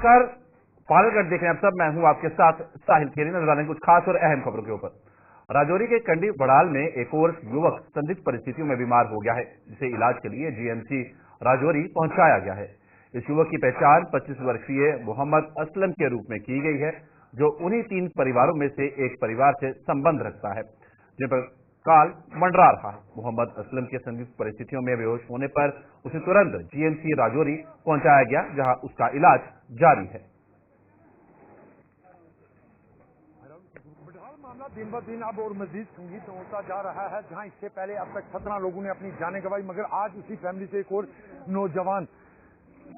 नमस्कार, पालगढ़ देख रहे हैं आप सब। मैं हूं आपके साथ साहिल खेरी। नजर डालेंगे कुछ खास और अहम खबरों के ऊपर। राजौरी के कंडी बड़ाल में एक और युवक संदिग्ध परिस्थितियों में बीमार हो गया है, जिसे इलाज के लिए जीएमसी राजौरी पहुंचाया गया है। इस युवक की पहचान 25 वर्षीय मोहम्मद असलम के रूप में की गई है, जो उन्हीं 3 परिवारों में से एक परिवार से संबंध रखता है, जिन पर काल मंडरा रहा है। मोहम्मद असलम के संदिग्ध परिस्थितियों में बेहोश होने पर उसे तुरंत जीएमसी राजौरी पहुंचाया गया, जहां उसका इलाज जारी है। मामला दिन ब दिन अब और मजीद संगीन होता जा रहा है, जहां इससे पहले अब तक 17 लोगों ने अपनी जानें गंवाई, मगर आज उसी फैमिली से एक और नौजवान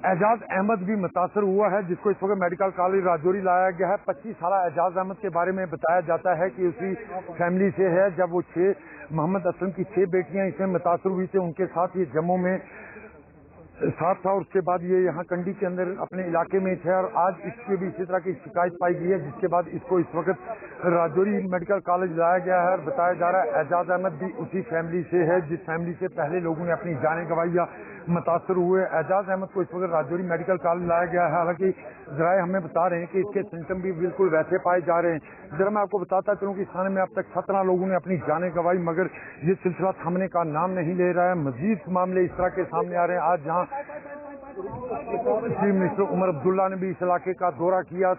एजाज अहमद भी मुतासर हुआ है, जिसको इस वक्त मेडिकल कॉलेज राजौरी लाया गया है। 25 साल एजाज अहमद के बारे में बताया जाता है कि उसी फैमिली से है। जब वो मोहम्मद असलम की 6 बेटियां इसमें मुतासर हुई थी, उनके साथ ये जम्मू में साथ था और उसके बाद ये यहाँ कंडी के अंदर अपने इलाके में थे, और आज इसके भी इसी तरह की शिकायत पाई गई है, जिसके बाद इसको इस वक्त राजौरी मेडिकल कॉलेज लाया गया है। और बताया जा रहा है एजाज अहमद भी उसी फैमिली से है, जिस फैमिली से पहले लोगों ने अपनी जानें गंवाई या मुतासर हुए। एजाज अहमद को इस वक्त राजौरी मेडिकल कॉलेज लाया गया है। हालांकि जराए हमें बता रहे हैं कि इसके सिम्टम भी बिल्कुल वैसे पाए जा रहे हैं। जरा मैं आपको बताता चलूं कि इस थाने में अब तक 17 लोगों ने अपनी जानें गंवाई, मगर ये सिलसिला थमने का नाम नहीं ले रहा है। मजीद मामले इस तरह के सामने आ रहे हैं। आज जहां चीफ मिनिस्टर उमर अब्दुल्ला ने भी इस इलाके का दौरा किया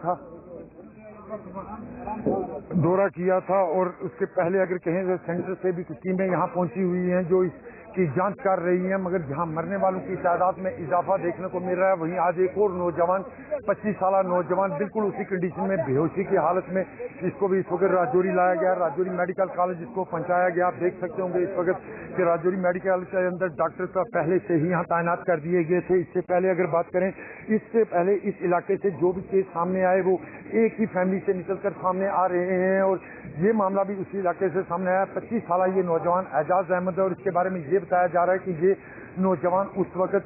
था और उसके पहले अगर कहें तो सेंटर से भी कुछ टीमें यहाँ पहुंची हुई हैं जो इसकी जांच कर रही हैं, मगर जहां मरने वालों की तादाद में इजाफा देखने को मिल रहा है, वहीं आज एक और नौजवान 25 साल नौजवान बिल्कुल उसी कंडीशन में बेहोशी की हालत में, इसको भी इस वक्त राजौरी लाया गया। राजौरी मेडिकल कॉलेज इसको पहुंचाया गया। आप देख सकते होंगे इस वक्त कि राजौरी मेडिकल के अंदर डॉक्टर साहब पहले से ही यहाँ तैनात कर दिए गए थे। इससे पहले अगर बात करें, इससे पहले इस इलाके से जो भी केस सामने आए वो एक ही फैमिली से निकलकर सामने आ रहे हैं, और ये मामला भी उसी इलाके से सामने आया। 25 साल ये नौजवान एजाज अहमद है, और इसके बारे में ये बताया जा रहा है कि ये नौजवान उस वक्त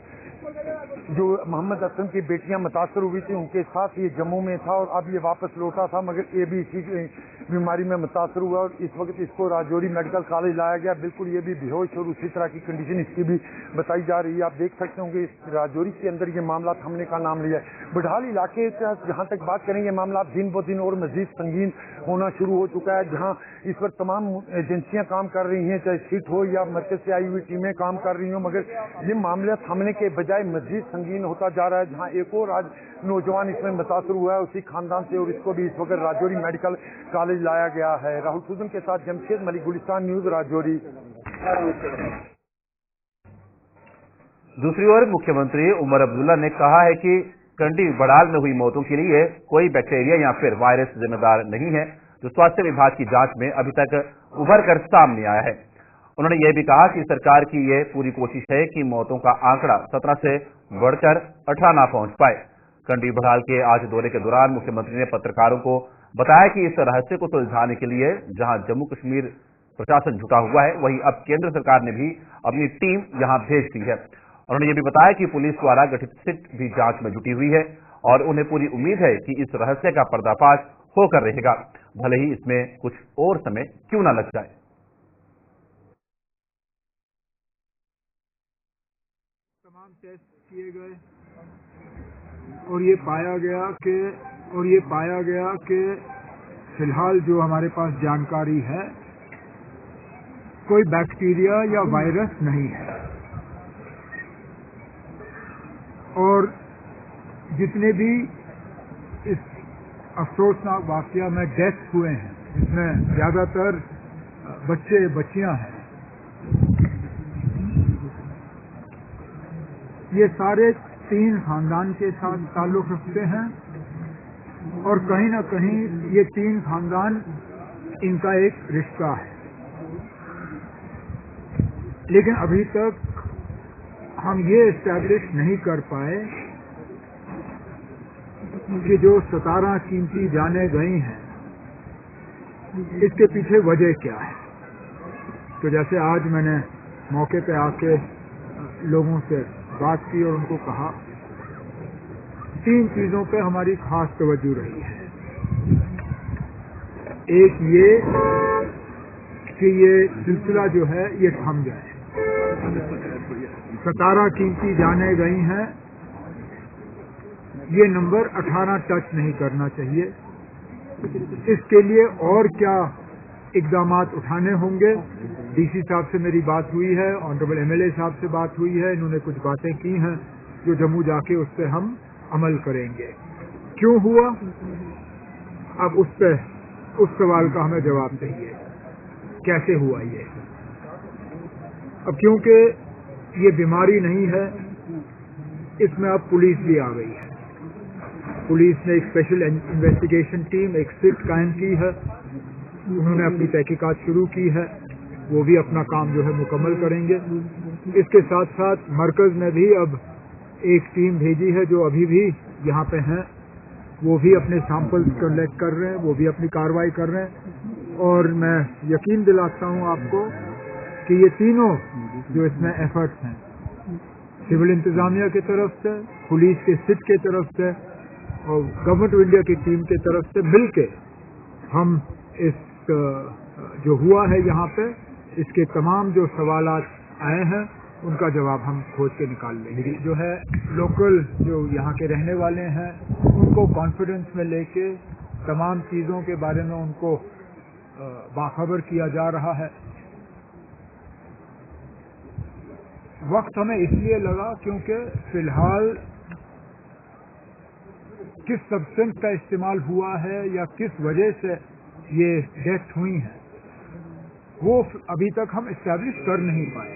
जो मोहम्मद असलम की बेटियां मुतासर हुई थी उनके साथ ये जम्मू में था, और अब ये वापस लौटा था, मगर ये भी इसी बीमारी में मुतासर हुआ और इस वक्त इसको राजौरी मेडिकल कॉलेज लाया गया। बिल्कुल ये भी बेहोश और उसी तरह की कंडीशन इसकी भी बताई जा रही है। आप देख सकते होंगे इस राजौरी के अंदर ये मामला थमने का नाम लिया है। बडहाल इलाके से जहां तक बात करें, ये मामला दिन ब दिन और मजीद संगीन होना शुरू हो चुका है, जहां इस पर तमाम एजेंसियां काम कर रही हैं, चाहे सिट हो या मरकज से आई हुई टीमें काम कर रही हो, मगर ये मामला थमने के बजाय मजीद संगीन होता जा रहा है। जहां एक और आज नौजवान इसमें मुतासर हुआ है उसी खानदान से, और इसको भी इस वक्त राजौरी मेडिकल कॉलेज लाया गया है। राहुल सुजन के साथ जमशेद मलिक, गुलिस्तान न्यूज, राजौरी। दूसरी ओर मुख्यमंत्री उमर अब्दुल्ला ने कहा है कि कंडी बड़ाल में हुई मौतों के लिए कोई बैक्टीरिया या फिर वायरस जिम्मेदार नहीं है, जो स्वास्थ्य विभाग की जांच में अभी तक उभर कर सामने आया है। उन्होंने यह भी कहा कि सरकार की यह पूरी कोशिश है कि मौतों का आंकड़ा 17 से बढ़कर 18 न पहुंच पाए। कंडी बड़ाल के आज दौरे के दौरान मुख्यमंत्री ने पत्रकारों को बताया कि इस रहस्य को सुलझाने के लिए जहां जम्मू कश्मीर प्रशासन जुटा हुआ है, वहीं अब केंद्र सरकार ने भी अपनी टीम यहां भेज दी है। उन्होंने ये भी बताया कि पुलिस द्वारा गठित सिट भी जांच में जुटी हुई है और उन्हें पूरी उम्मीद है कि इस रहस्य का पर्दाफाश होकर रहेगा, भले ही इसमें कुछ और समय क्यों न लग जाए। तमाम टेस्ट किए गए और ये पाया गया कि फिलहाल जो हमारे पास जानकारी है, कोई बैक्टीरिया या वायरस नहीं है, और जितने भी इस अफसोसनाक वाकया में डेथ हुए हैं, इसमें ज्यादातर बच्चे बच्चियां हैं, ये सारे 3 खानदान के साथ ताल्लुक रखते हैं, और कहीं न कहीं ये 3 खानदान इनका एक रिश्ता है। लेकिन अभी तक हम ये एस्टैब्लिश नहीं कर पाए कि जो 17 कीमती जानें गई हैं, इसके पीछे वजह क्या है। तो जैसे आज मैंने मौके पे आके लोगों से बात की और उनको कहा, 3 चीजों पे हमारी खास तवज्जो रही है। एक ये कि ये सिलसिला जो है ये थम जाए। 17 कीमती जानें गई हैं, ये नंबर 18 टच नहीं करना चाहिए। इसके लिए और क्या इक़दामात उठाने होंगे? डीसी साहब से मेरी बात हुई है, ऑनरेबल एमएलए साहब से बात हुई है, इन्होंने कुछ बातें की हैं जो जम्मू जाके उस पर हम अमल करेंगे। क्यों हुआ? अब उस सवाल का हमें जवाब चाहिए, कैसे हुआ ये? अब क्योंकि ये बीमारी नहीं है, इसमें अब पुलिस भी आ गई है। पुलिस ने एक स्पेशल इन्वेस्टिगेशन टीम, एक सिट कायम की है, उन्होंने अपनी तहकीकात शुरू की है, वो भी अपना काम जो है मुकम्मल करेंगे। इसके साथ साथ मरकज ने भी अब एक टीम भेजी है जो अभी भी यहाँ पे हैं, वो भी अपने सैंपल्स कलेक्ट कर रहे हैं, वो भी अपनी कार्रवाई कर रहे हैं। और मैं यकीन दिलाता हूँ आपको कि ये तीनों जो इसमें एफर्ट्स हैं, सिविल इंतजामिया की तरफ से, पुलिस के सिट की तरफ से और गवर्नमेंट ऑफ इंडिया की टीम की तरफ से मिलके हम इस जो हुआ है यहाँ पे, इसके तमाम जो सवालात आए हैं उनका जवाब हम खोज के निकाल लेंगे। जो है लोकल जो यहाँ के रहने वाले हैं उनको कॉन्फिडेंस में लेके तमाम चीज़ों के बारे में उनको बाखबर किया जा रहा है। वक्त हमें इसलिए लगा क्योंकि फिलहाल किस सब्सटेंस का इस्तेमाल हुआ है या किस वजह से ये डेथ हुई है वो अभी तक हम इस्टेब्लिश कर नहीं पाए,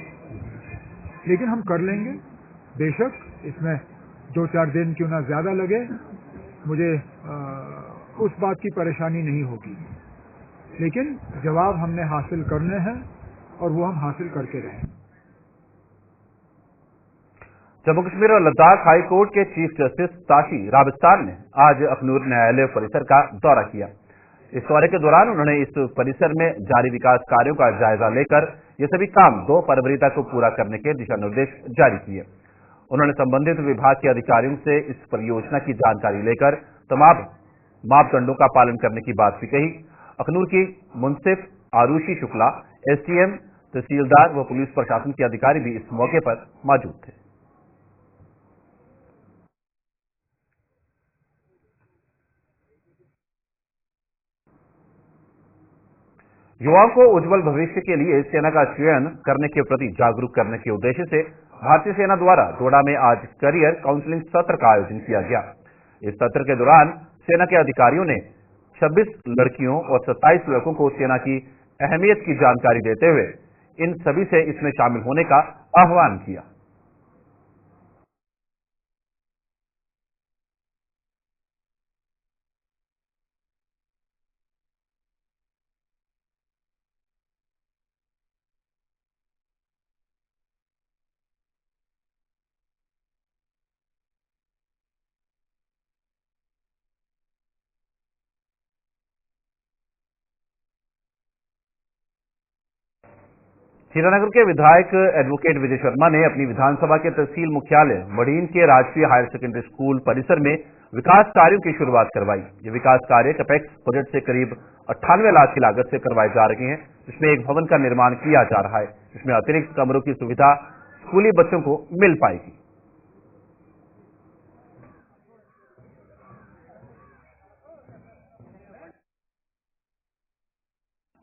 लेकिन हम कर लेंगे बेशक। इसमें 2-4 दिन क्यों ना ज्यादा लगे, मुझे उस बात की परेशानी नहीं होगी, लेकिन जवाब हमने हासिल करने हैं और वो हम हासिल करके रहें। जम्मू कश्मीर और लद्दाख हाई कोर्ट के चीफ जस्टिस ताशी राबिस्तान ने आज अखनूर न्यायालय परिसर का दौरा किया। इस दौरे के दौरान उन्होंने इस परिसर में जारी विकास कार्यों का जायजा लेकर ये सभी काम 2 फरवरी तक पूरा करने के दिशा निर्देश जारी किए। उन्होंने संबंधित विभाग के अधिकारियों से इस परियोजना की जानकारी लेकर तमाम मापदंडों का पालन करने की बात भी कही। अखनूर की मुंसिफ आरुषि शुक्ला, एसडीएम, तहसीलदार व पुलिस प्रशासन के अधिकारी भी इस मौके पर मौजूद थे। युवाओं को उज्जवल भविष्य के लिए सेना का चयन करने के प्रति जागरूक करने के उद्देश्य से भारतीय सेना द्वारा डोडा में आज करियर काउंसलिंग सत्र का आयोजन किया गया। इस सत्र के दौरान सेना के अधिकारियों ने 26 लड़कियों और 27 लड़कों को सेना की अहमियत की जानकारी देते हुए इन सभी से इसमें शामिल होने का आह्वान किया। श्रीनगर के विधायक एडवोकेट विजय शर्मा ने अपनी विधानसभा के तहसील मुख्यालय मडीन के राजकीय हायर सेकेंडरी स्कूल परिसर में विकास कार्यों की शुरुआत करवाई। ये विकास कार्य कैपेक्स बजट से करीब 98 लाख की लागत से करवाए जा रहे हैं, जिसमें एक भवन का निर्माण किया जा रहा है, जिसमें अतिरिक्त कमरों की सुविधा स्कूली बच्चों को मिल पाएगी।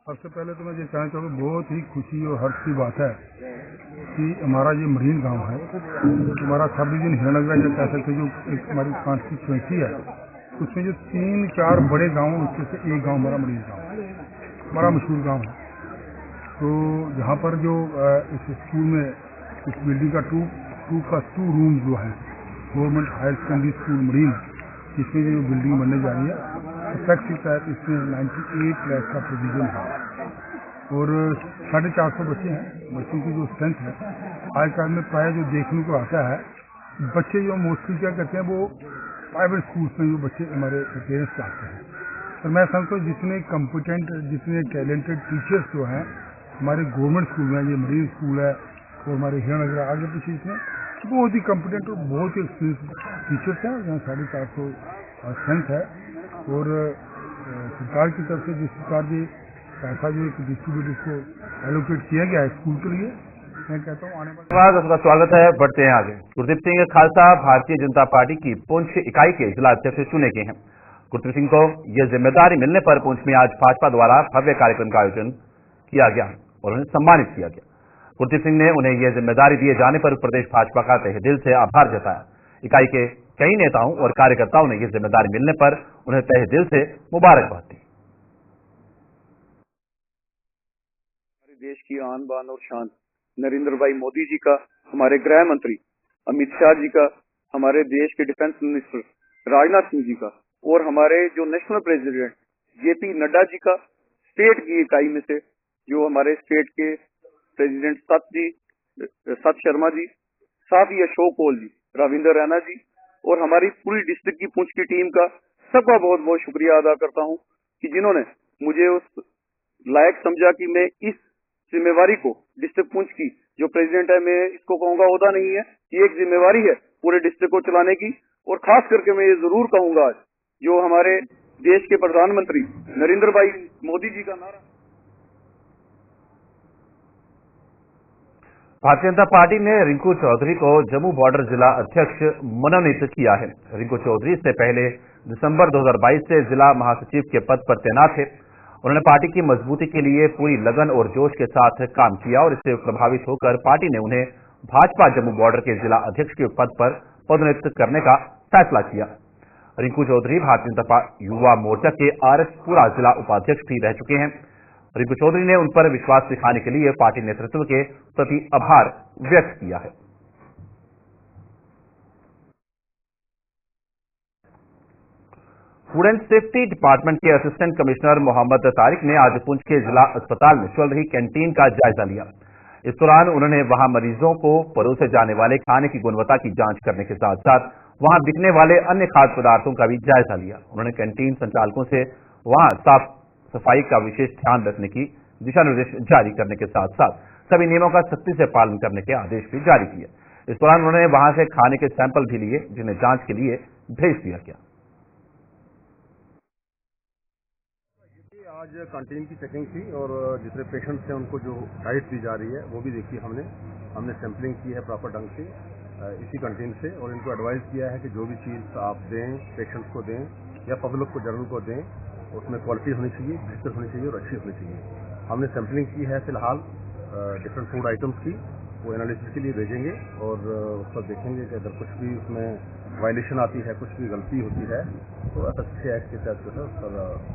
सबसे पहले तो मैं ये कहना चाहूँगा, बहुत ही खुशी और हर्ष की बात है कि हमारा ये मरीन गांव है, हमारा सब डिवीजन हीरानगर या कह सकते जो एक हमारी कॉन्स्टिट्यूएंसी है, उसमें जो 3-4 बड़े गांव उसमें से एक गांव हमारा मरीन गांव है, बड़ा मशहूर गांव है। तो यहाँ पर जो इस स्कूल में इस बिल्डिंग का 2 रूम जो है government higher secondary school marine, जिसमें जो बिल्डिंग बनने जा रही है टैक्स के तहत इसमें 98 लाख का प्रोविजन है और 450 बच्चे हैं। बच्चों की जो स्ट्रेंथ है आजकल में प्राय जो देखने को आता है, बच्चे जो मोस्टली क्या करते हैं वो प्राइवेट स्कूल्स में जो बच्चे हमारे पेरेंट्स आते हैं। और मैं समझता हूँ जितने कम्पिटेंट, जितने टैलेंटेड टीचर्स जो हैं हमारे गवर्नमेंट स्कूल में, ये मरीन स्कूल है और हमारे हीरानगर आगे पीछे इसमें बहुत ही कम्पिटेंट और बहुत ही एक्सपीरियंस टीचर्स हैं। यहाँ 450 स्ट्रेंथ है और सरकार की तरफ से जिस प्रकार से पैसा जो एक डिस्ट्रीब्यूट इसको एलोकेट किया गया है स्कूल के लिए, मैं कहता हूँ आने वाले धन्यवाद, आपका स्वागत है। बढ़ते हैं आगे। गुरदीप सिंह खालसा भारतीय जनता पार्टी की पुंछ इकाई के जिला अध्यक्ष चुने गए हैं। गुरदीप सिंह को यह जिम्मेदारी मिलने पर पुंछ में आज भाजपा द्वारा भव्य कार्यक्रम का आयोजन किया गया और उन्हें सम्मानित किया गया। गुरदीप सिंह ने उन्हें यह जिम्मेदारी दिए जाने पर प्रदेश भाजपा का तहे दिल से आभार जताया। इकाई के कई नेताओं और कार्यकर्ताओं ने यह जिम्मेदारी मिलने पर उन्हें तहे दिल से मुबारकबाद दी। देश की आन बान और शान नरेंद्र भाई मोदी जी का, हमारे गृह मंत्री अमित शाह जी का, हमारे देश के डिफेंस मिनिस्टर राजनाथ सिंह जी का और हमारे जो national president JP Nadda ji का, स्टेट की इकाई में से जो हमारे स्टेट के प्रेसिडेंट सत शर्मा जी, साथ ही अशोक कोल जी, रविंद्र रैना जी और हमारी पूरी डिस्ट्रिक्ट की पुंछ की टीम का सबका बहुत बहुत शुक्रिया अदा करता हूं कि जिन्होंने मुझे उस लायक समझा कि मैं इस जिम्मेवारी को डिस्ट्रिक्ट पुंछ की जो प्रेसिडेंट है, मैं इसको कहूंगा ओहदा नहीं है, ये एक जिम्मेवारी है पूरे डिस्ट्रिक्ट को चलाने की। और खास करके मैं ये जरूर कहूंगा जो हमारे देश के प्रधानमंत्री नरेंद्र भाई मोदी जी का नारा। भारतीय जनता पार्टी ने रिंकू चौधरी को जम्मू बॉर्डर जिला अध्यक्ष मनोनीत किया है। रिंकू चौधरी इससे पहले दिसंबर 2022 से जिला महासचिव के पद पर तैनात थे। उन्होंने पार्टी की मजबूती के लिए पूरी लगन और जोश के साथ काम किया और इससे प्रभावित होकर पार्टी ने उन्हें भाजपा जम्मू बॉर्डर के जिला अध्यक्ष के पद पर पदोन्नत करने का फैसला किया। रिंकू चौधरी भारतीय जनता युवा मोर्चा के आरएसपुरा जिला उपाध्यक्ष भी रह चुके हैं। रिंकू चौधरी ने उन पर विश्वास दिखाने के लिए पार्टी नेतृत्व के प्रति आभार व्यक्त किया है। फूड एंड सेफ्टी डिपार्टमेंट के असिस्टेंट कमिश्नर मोहम्मद तारिक ने आज पुंछ के जिला अस्पताल में चल रही कैंटीन का जायजा लिया। इस दौरान उन्होंने वहां मरीजों को परोसे जाने वाले खाने की गुणवत्ता की जांच करने के साथ साथ वहां बिकने वाले अन्य खाद्य पदार्थों का भी जायजा लिया। उन्होंने कैंटीन संचालकों से वहां साफ सफाई का विशेष ध्यान रखने की दिशा निर्देश जारी करने के साथ साथ सभी नियमों का सख्ती से पालन करने के आदेश भी जारी किए। इस दौरान उन्होंने वहां से खाने के सैंपल भी लिए जिन्हें जांच के लिए भेज दिया गया। आज कैंटीन की चेकिंग थी और जितने पेशेंट्स हैं उनको जो डाइट दी जा रही है वो भी देखी हमने सैंपलिंग की है प्रॉपर ढंग से इसी कैंटीन से और इनको एडवाइस किया है कि जो भी चीज़ आप दें पेशेंट्स को दें या पब्लिक को जनरल को दें उसमें क्वालिटी होनी चाहिए, बेहतर होनी चाहिए और अच्छी होनी चाहिए। हमने सैंपलिंग की है फिलहाल डिफरेंट फूड आइटम्स की, वो एनालिसिस के लिए भेजेंगे और उस पर देखेंगे कि अगर कुछ भी उसमें वायलेशन आती है, कुछ भी गलती होती है तो FSC एक्ट के तहत जो है उस पर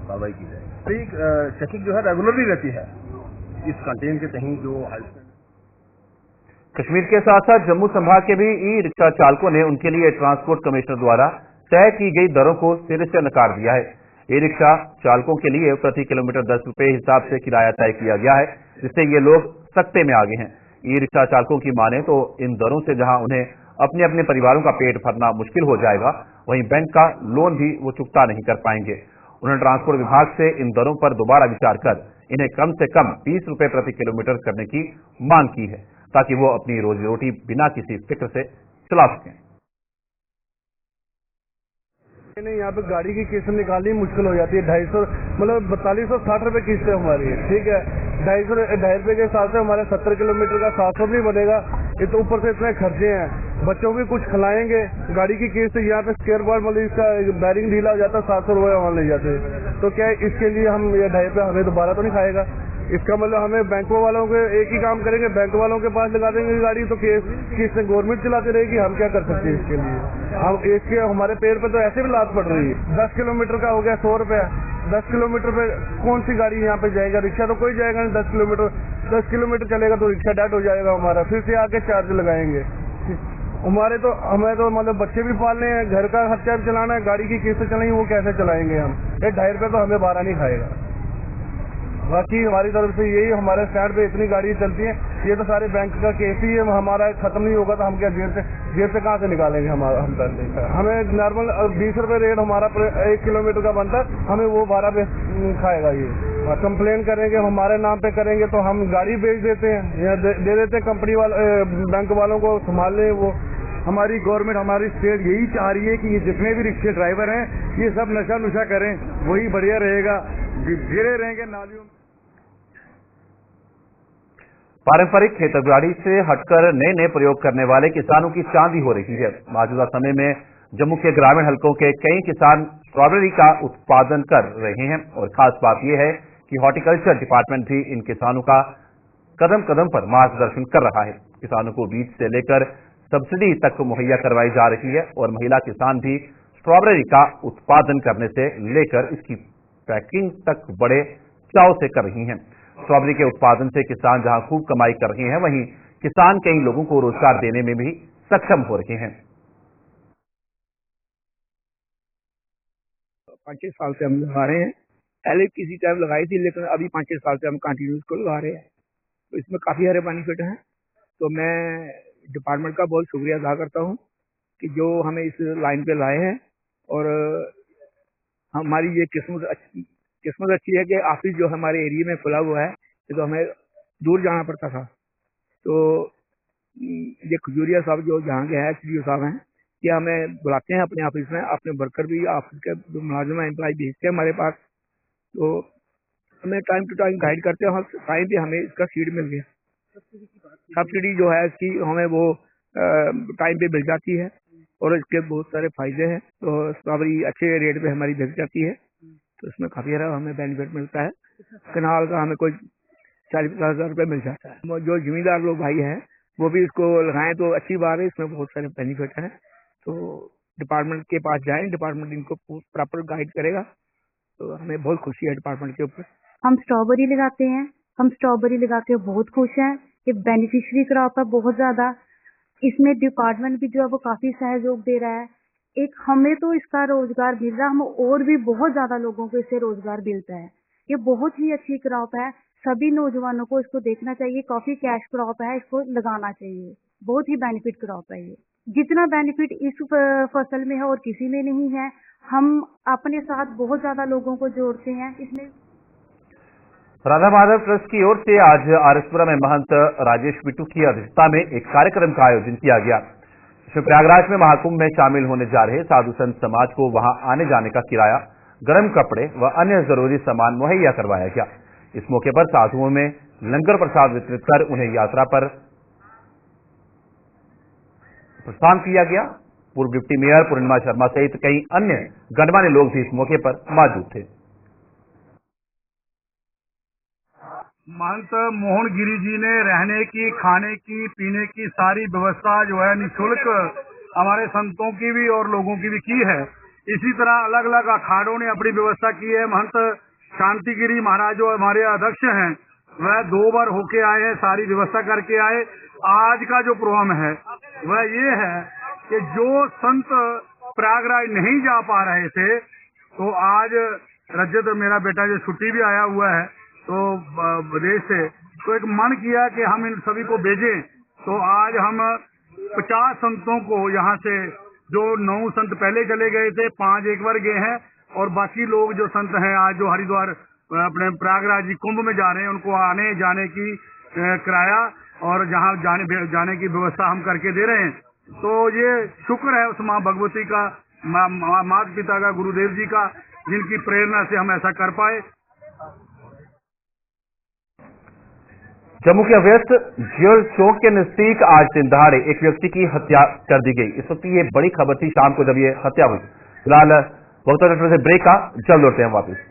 कार्रवाई की जाए। चेकिंग जो है रेगुलरली रहती है इस कैंटीन के कहीं जो कश्मीर के साथ साथ जम्मू संभाग के भी ई रिक्शा चालकों ने उनके लिए ट्रांसपोर्ट कमिश्नर द्वारा तय की गई दरों को सिरे से नकार दिया है। ई रिक्शा चालकों के लिए प्रति किलोमीटर 10 रुपए हिसाब से किराया तय किया गया है, जिससे ये लोग सख्ते में आ गए हैं। ई रिक्शा चालकों की माने तो इन दरों से जहां उन्हें अपने अपने परिवारों का पेट भरना मुश्किल हो जाएगा, वहीं बैंक का लोन भी वो चुकता नहीं कर पाएंगे। उन्होंने ट्रांसपोर्ट विभाग से इन दरों पर दोबारा विचार कर इन्हें कम से कम 20 रुपए प्रति किलोमीटर करने की मांग की है, ताकि वो अपनी रोजी रोटी बिना किसी फिक्र से चला सकें। यहाँ पे गाड़ी की किस्त निकालनी मुश्किल हो जाती है। 250 मतलब 4260 रुपए किस्त है हमारी, ठीक है। 250 रुपए के हिसाब से हमारे 70 किलोमीटर का 700 नहीं बनेगा। ये तो ऊपर से इतने खर्चे हैं, बच्चों के कुछ खिलाएंगे। गाड़ी की किस्त यहाँ पे स्केयर बार मतलब इसका बैरिंग ढीला हो जाता है, 700 रुपए वहाँ ले जाते हैं। तो क्या इसके लिए हम ये 250 रुपए हमें दोबारा तो नहीं खाएगा। इसका मतलब हमें बैंकों वालों के एक ही काम करेंगे, बैंक वालों के पास लगा देंगे गाड़ी, तो किस्त गवर्नमेंट चलाती रहेगी। हम क्या कर सकते हैं इसके लिए। हम इसके हमारे पेड़ पे तो ऐसे भी लात पड़ रही है। 10 किलोमीटर का हो गया 100 रुपया। 10 किलोमीटर पे कौन सी गाड़ी यहाँ पे जाएगा? रिक्शा तो कोई जाएगा नहीं। 10 किलोमीटर चलेगा तो रिक्शा डेड हो जाएगा हमारा, फिर से आके चार्ज लगाएंगे। हमें तो मतलब बच्चे भी पालने हैं, घर का खर्चा भी चलाना है, गाड़ी की किस्त चलाएंगे, वो कैसे चलाएंगे हम? ये 2.5 रुपए तो हमें बारह नहीं खाएगा। बाकी हमारी तरफ से यही, हमारे स्टैंड पे इतनी गाड़ी चलती है, ये तो सारे बैंक का केस ही है। हमारा खत्म नहीं होगा तो हम क्या जेब से कहाँ से निकालेंगे हम पैसे? हमें नॉर्मल 20 रुपए रेट हमारा 1 किलोमीटर का बनता है, हमें वो 12 पे खाएगा ये। कंप्लेन करेंगे, हमारे नाम पे करेंगे तो हम गाड़ी बेच देते हैं या दे देते हैं कंपनी वाले, बैंक वालों को संभाल लें वो। हमारी गवर्नमेंट, हमारी स्टेट यही चाह रही है कि ये जितने भी रिक्शे ड्राइवर हैं ये सब नशा नुशा करें, वही बढ़िया रहेगा। गिरे रहेंगे नालियों में। पारंपरिक खेतीबाड़ी से हटकर नए नए प्रयोग करने वाले किसानों की चांदी हो रही है। मौजूदा समय में जम्मू के ग्रामीण हलकों के कई किसान स्ट्रॉबेरी का उत्पादन कर रहे हैं और खास बात यह है कि हॉर्टिकल्चर डिपार्टमेंट भी इन किसानों का कदम कदम पर मार्गदर्शन कर रहा है। किसानों को बीज से लेकर सब्सिडी तक मुहैया करवाई जा रही है और महिला किसान भी स्ट्रॉबेरी का उत्पादन करने से लेकर इसकी पैकिंग तक बड़े चाव से कर रही हैं। स्ट्रॉबेरी के उत्पादन से किसान जहां खूब कमाई कर रहे हैं, वहीं किसान कई लोगों को रोजगार देने में भी सक्षम हो रहे हैं। 5-6 साल से हम लगा रहे हैं। पहले किसी टाइम लगाई थी, लेकिन अभी 5-6 साल से हम कंटिन्यू इसको लगा रहे हैं। तो इसमें काफी सारे बेनिफिट हैं। तो मैं डिपार्टमेंट का बहुत शुक्रिया अदा करता हूं कि जो हमें इस लाइन पे लाए हैं। और हमारी ये किस्मत अच्छी है कि ऑफिस जो हमारे एरिया में खुला हुआ है, तो हमें दूर जाना पड़ता था। तो ये खजूरिया साहब जो जहाँ के हैं, एसडीओ साहब हैं, ये हमें बुलाते हैं अपने ऑफिस में। अपने वर्कर भी, ऑफिस के जो मुलाजिम एम्प्लॉय भेजते हैं हमारे पास। तो हमें टाइम टू टाइम गाइड करते हैं। टाइम पे हमें इसका सीड मिल गया। सब्सिडी जो है इसकी हमें वो टाइम पे मिल जाती है और इसके बहुत सारे फायदे हैं। तो स्ट्रॉबेरी अच्छे रेट पे हमारी बिक जाती है। तो इसमें काफी सारा हमें बेनिफिट मिलता है। कनाल का हमें कोई 40-50 हज़ार रुपये मिल जाता है। जो जिम्मेदार लोग भाई हैं वो भी इसको लगाएं तो अच्छी बात है। इसमें बहुत सारे बेनिफिट हैं। तो डिपार्टमेंट के पास जाएं, डिपार्टमेंट इनको प्रॉपर गाइड करेगा। तो हमें बहुत खुशी है डिपार्टमेंट के ऊपर। हम स्ट्रॉबेरी लगाते हैं, हम स्ट्रॉबेरी लगा के बहुत खुश हैं। ये बेनिफिशियरी क्रॉप है बहुत ज्यादा। इसमें डिपार्टमेंट भी जो है वो काफी सहयोग दे रहा है। एक हमें तो इसका रोजगार मिल रहा है, हम और भी बहुत ज्यादा लोगों को इससे रोजगार मिलता है। ये बहुत ही अच्छी क्रॉप है। सभी नौजवानों को इसको देखना चाहिए। काफी कैश क्रॉप है, इसको लगाना चाहिए। बहुत ही बेनिफिट क्रॉप है ये। जितना बेनिफिट इस फसल में है और किसी में नहीं है। हम अपने साथ बहुत ज्यादा लोगों को जोड़ते हैं इसमें। राधा माधव ट्रस्ट की ओर से आज आरएसपुरा में महंत राजेश बिट्टू की अध्यक्षता में एक कार्यक्रम का आयोजन किया गया। इसमें प्रयागराज में महाकुंभ में शामिल होने जा रहे साधु संत समाज को वहां आने जाने का किराया, गर्म कपड़े व अन्य जरूरी सामान मुहैया करवाया गया। इस मौके पर साधुओं में लंगर प्रसाद वितरित कर उन्हें यात्रा पर प्रस्थान किया गया। पूर्व डिप्टी मेयर पूर्णिमा शर्मा सहित कई अन्य गणमान्य लोग भी इस मौके पर मौजूद थे। महंत मोहन गिरी जी ने रहने की, खाने की, पीने की सारी व्यवस्था जो है निःशुल्क हमारे संतों की भी और लोगों की भी की है। इसी तरह अलग अलग अखाड़ों ने अपनी व्यवस्था की है। महंत शांतिगिरी महाराज जो हमारे अध्यक्ष हैं, वह 2 बार होके आए हैं, सारी व्यवस्था करके आए। आज का जो प्रोग्राम है वह ये है कि जो संत प्रयागराज नहीं जा पा रहे थे, तो आज रजत मेरा बेटा जो छुट्टी भी आया हुआ है तो विदेश से, तो एक मन किया कि हम इन सभी को भेजें। तो आज हम 50 संतों को यहाँ से, जो 9 संत पहले चले गए थे, 5 एक बार गए हैं और बाकी लोग जो संत हैं आज जो हरिद्वार अपने प्रयागराज जी कुंभ में जा रहे हैं, उनको आने जाने की किराया और जहाँ जाने की व्यवस्था हम करके दे रहे हैं। तो ये शुक्र है उस माँ भगवती का, माता पिता का, गुरुदेव जी का, जिनकी प्रेरणा से हम ऐसा कर पाए। जम्मू के व्यस्त जेल चौक के नजदीक आज दिन दहाड़े एक व्यक्ति की हत्या कर दी गई। इस वक्त ये बड़ी खबर थी शाम को जब ये हत्या हुई। फिलहाल वक्त से ब्रेक का, जल्द लौटते हैं वापस।